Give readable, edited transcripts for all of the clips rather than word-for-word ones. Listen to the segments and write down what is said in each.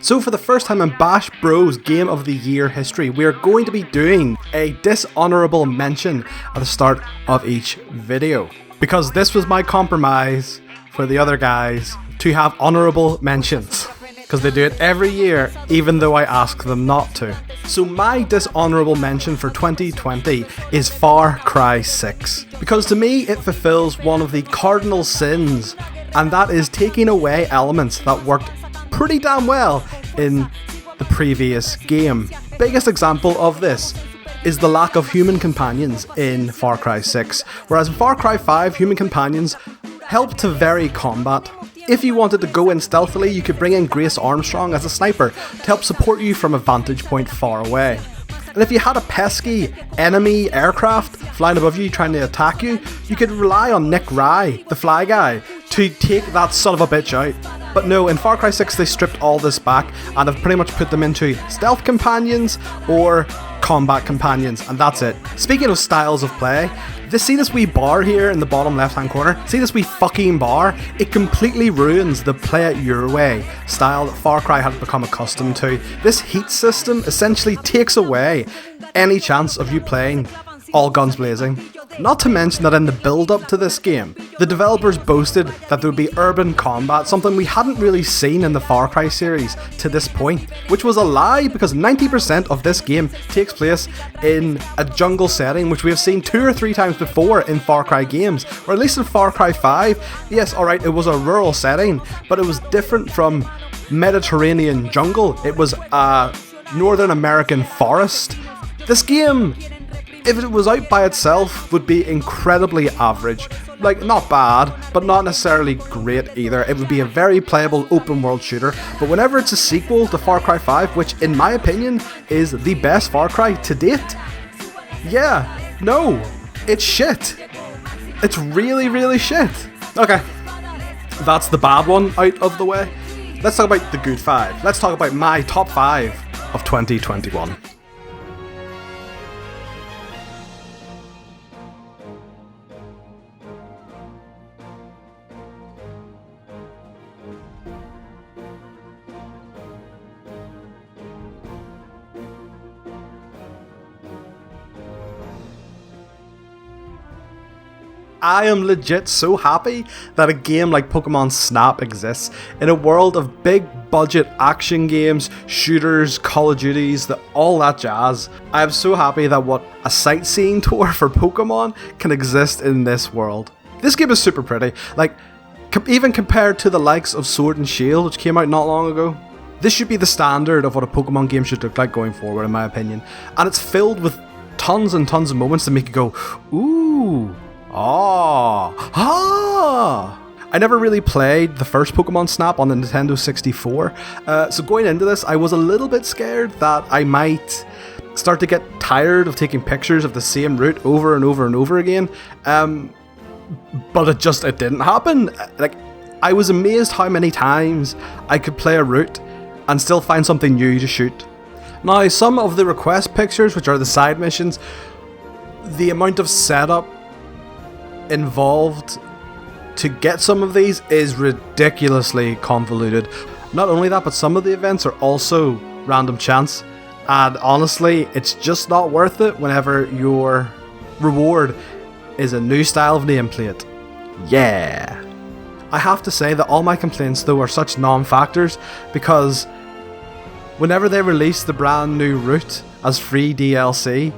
So for the first time in Bash Bros Game of the Year history, we are going to be doing a dishonorable mention at the start of each video. Because this was my compromise for the other guys to have honorable mentions. Because they do it every year, even though I ask them not to. So my dishonorable mention for 2020 is Far Cry 6. Because to me, it fulfills one of the cardinal sins, and that is taking away elements that worked pretty damn well in the previous game. Biggest example of this is the lack of human companions in Far Cry 6. Whereas in Far Cry 5, human companions help to vary combat. If you wanted to go in stealthily, you could bring in Grace Armstrong as a sniper to help support you from a vantage point far away. And if you had a pesky enemy aircraft flying above you trying to attack you, you could rely on Nick Rye, the fly guy, to take that son of a bitch out. But no, in Far Cry 6 they stripped all this back and have pretty much put them into stealth companions or combat companions, and that's it. Speaking of styles of play, see this wee bar here in the bottom left hand corner? See this wee fucking bar? It completely ruins the play it your way style that Far Cry had become accustomed to. This heat system essentially takes away any chance of you playing all guns blazing. Not to mention that in the build up to this game, the developers boasted that there would be urban combat, something we hadn't really seen in the Far Cry series to this point, which was a lie because 90% of this game takes place in a jungle setting, which we have seen 2 or 3 times before in Far Cry games, or at least in Far Cry 5. Yes, alright, it was a rural setting, but it was different from Mediterranean jungle. It was a Northern American forest. This game, if it was out by itself, would be incredibly average. Like, not bad, but not necessarily great either. It would be a very playable open world shooter, but whenever it's a sequel to Far Cry 5, which in my opinion is the best Far Cry to date, yeah, no, it's shit. It's really, really shit. Okay, that's the bad one out of the way. Let's talk about the good 5. Let's talk about my top 5 of 2021. I am legit so happy that a game like Pokemon Snap exists in a world of big budget action games, shooters, Call of Duties, all that jazz. I am so happy that what a sightseeing tour for Pokemon can exist in this world. This game is super pretty, like even compared to the likes of Sword and Shield, which came out not long ago. This should be the standard of what a Pokemon game should look like going forward, in my opinion. And it's filled with tons and tons of moments to make you go, ooh, I never really played the first Pokemon Snap on the Nintendo 64, so going into this I was a little bit scared that I might start to get tired of taking pictures of the same route over and over and over again, but it didn't happen. Like, I was amazed how many times I could play a route and still find something new to shoot. Now, some of the request pictures, which are the side missions, the amount of setup involved to get some of these is ridiculously convoluted. Not only that, but some of the events are also random chance, and honestly, it's just not worth it whenever your reward is a new style of nameplate. Yeah. I have to say that all my complaints though are such non-factors, because whenever they released the brand new route as free DLC,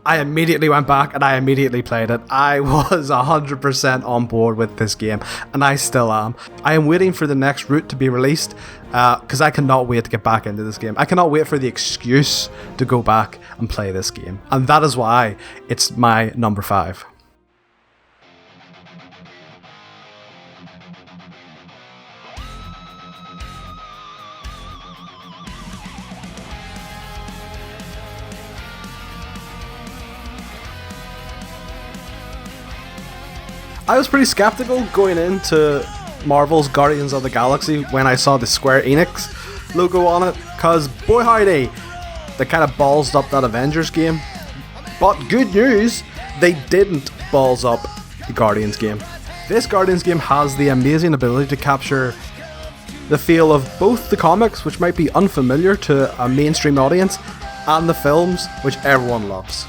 I immediately went back and I immediately played it. I was 100% on board with this game, and I still am. I am waiting for the next route to be released, because I cannot wait to get back into this game. I cannot wait for the excuse to go back and play this game, and that is why it's my number 5. I was pretty skeptical going into Marvel's Guardians of the Galaxy when I saw the Square Enix logo on it, because boy howdy, they kind of ballsed up that Avengers game. But good news, they didn't balls up the Guardians game. This Guardians game has the amazing ability to capture the feel of both the comics, which might be unfamiliar to a mainstream audience, and the films, which everyone loves.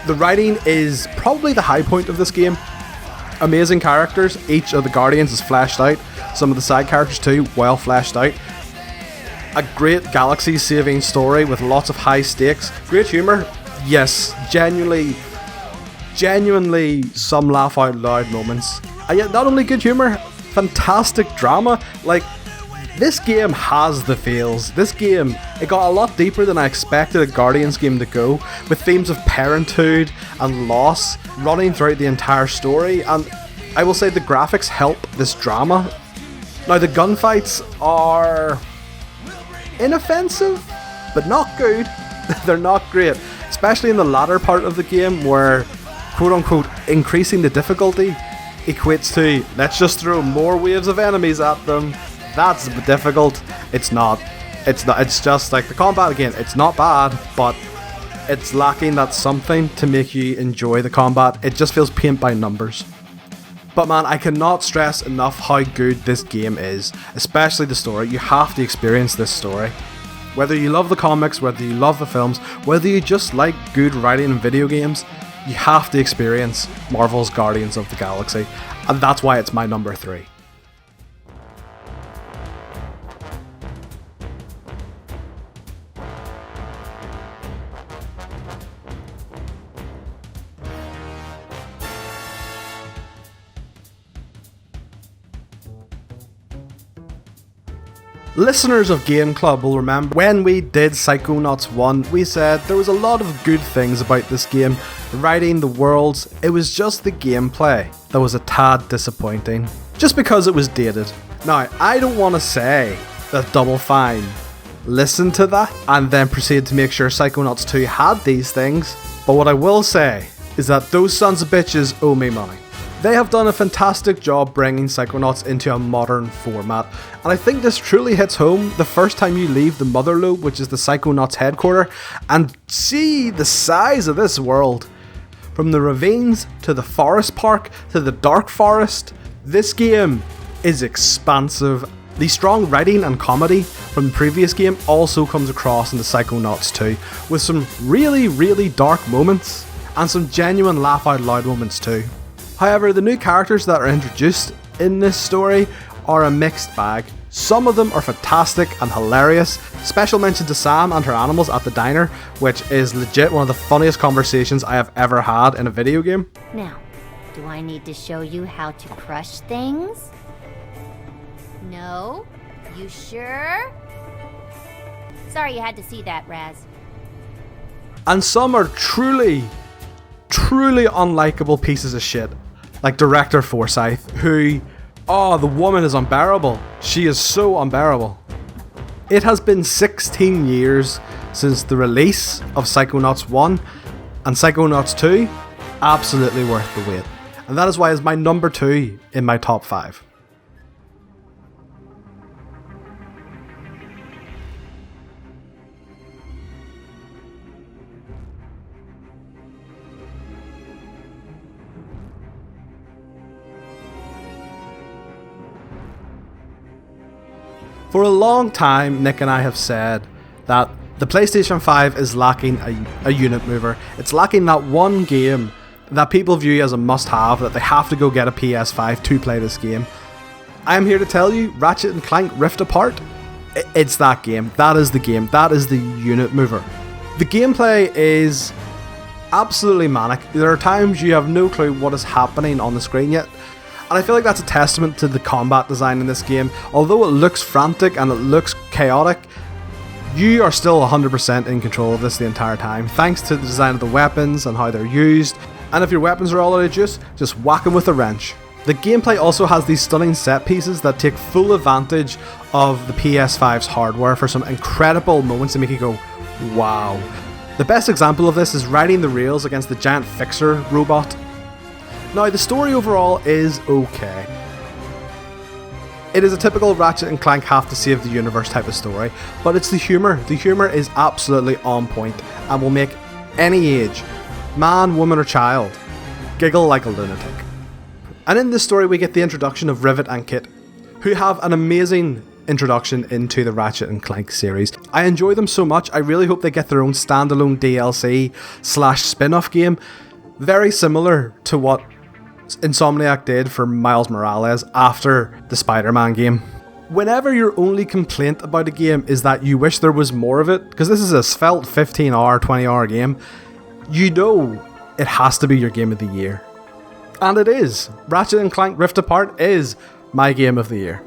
The writing is probably the high point of this game. Amazing characters, each of the Guardians is fleshed out, some of the side characters too, well fleshed out. A great galaxy-saving story with lots of high stakes. Great humour, yes, genuinely some laugh out loud moments. And yet not only good humour, fantastic drama. Like, this game has the feels. This game, it got a lot deeper than I expected a Guardians game to go, with themes of parenthood and loss running throughout the entire story, and I will say the graphics help this drama. Now the gunfights are inoffensive, but not good. They're not great, especially in the latter part of the game where quote-unquote increasing the difficulty equates to let's just throw more waves of enemies at them. That's difficult. It's not. It's just like the combat again. It's not bad, but it's lacking that something to make you enjoy the combat. It just feels paint by numbers. But man, I cannot stress enough how good this game is, especially the story. You have to experience this story. Whether you love the comics, whether you love the films, whether you just like good writing in video games, you have to experience Marvel's Guardians of the Galaxy, and that's why it's my number 3. Listeners of Game Club will remember when we did Psychonauts 1, we said there was a lot of good things about this game. The writing, the worlds, it was just the gameplay that was a tad disappointing. Just because it was dated. Now, I don't want to say that Double Fine listened to that and then proceeded to make sure Psychonauts 2 had these things, but what I will say is that those sons of bitches owe me money. They have done a fantastic job bringing Psychonauts into a modern format, and I think this truly hits home the first time you leave the Mother Lobe, which is the Psychonauts headquarter, and see the size of this world. From the ravines, to the forest park, to the dark forest, this game is expansive. The strong writing and comedy from the previous game also comes across in the Psychonauts 2, with some really dark moments, and some genuine laugh out loud moments too. However, the new characters that are introduced in this story are a mixed bag. Some of them are fantastic and hilarious. Special mention to Sam and her animals at the diner, which is legit one of the funniest conversations I have ever had in a video game. Now, do I need to show you how to crush things? No? You sure? Sorry you had to see that, Raz. And some are truly unlikable pieces of shit. Like Director Forsyth, who, the woman is unbearable. She is so unbearable. It has been 16 years since the release of Psychonauts 1, and Psychonauts 2, absolutely worth the wait. And that is why it's my number 2 in my top 5. For a long time, Nick and I have said that the PlayStation 5 is lacking a unit mover. It's lacking that one game that people view as a must-have, that they have to go get a PS5 to play this game. I am here to tell you, Ratchet and Clank Rift Apart, it's that game. That is the game. That is the unit mover. The gameplay is absolutely manic. There are times you have no clue what is happening on the screen yet. And I feel like that's a testament to the combat design in this game. Although it looks frantic and it looks chaotic, you are still 100% in control of this the entire time, thanks to the design of the weapons and how they're used. And if your weapons are all out of juice, just whack them with a wrench. The gameplay also has these stunning set pieces that take full advantage of the PS5's hardware for some incredible moments to make you go, wow. The best example of this is riding the rails against the giant fixer robot. Now, the story overall is okay. It is a typical Ratchet and Clank have to save the universe type of story, but it's the humour. The humour is absolutely on point and will make any age, man, woman or child, giggle like a lunatic. And in this story we get the introduction of Rivet and Kit, who have an amazing introduction into the Ratchet and Clank series. I enjoy them so much. I really hope they get their own standalone DLC / spin-off game, very similar to what Insomniac did for Miles Morales after the Spider-Man game. Whenever your only complaint about a game is that you wish there was more of it, because this is a svelte 15-hour, 20-hour game, you know it has to be your game of the year. And it is. Ratchet and Clank Rift Apart is my game of the year.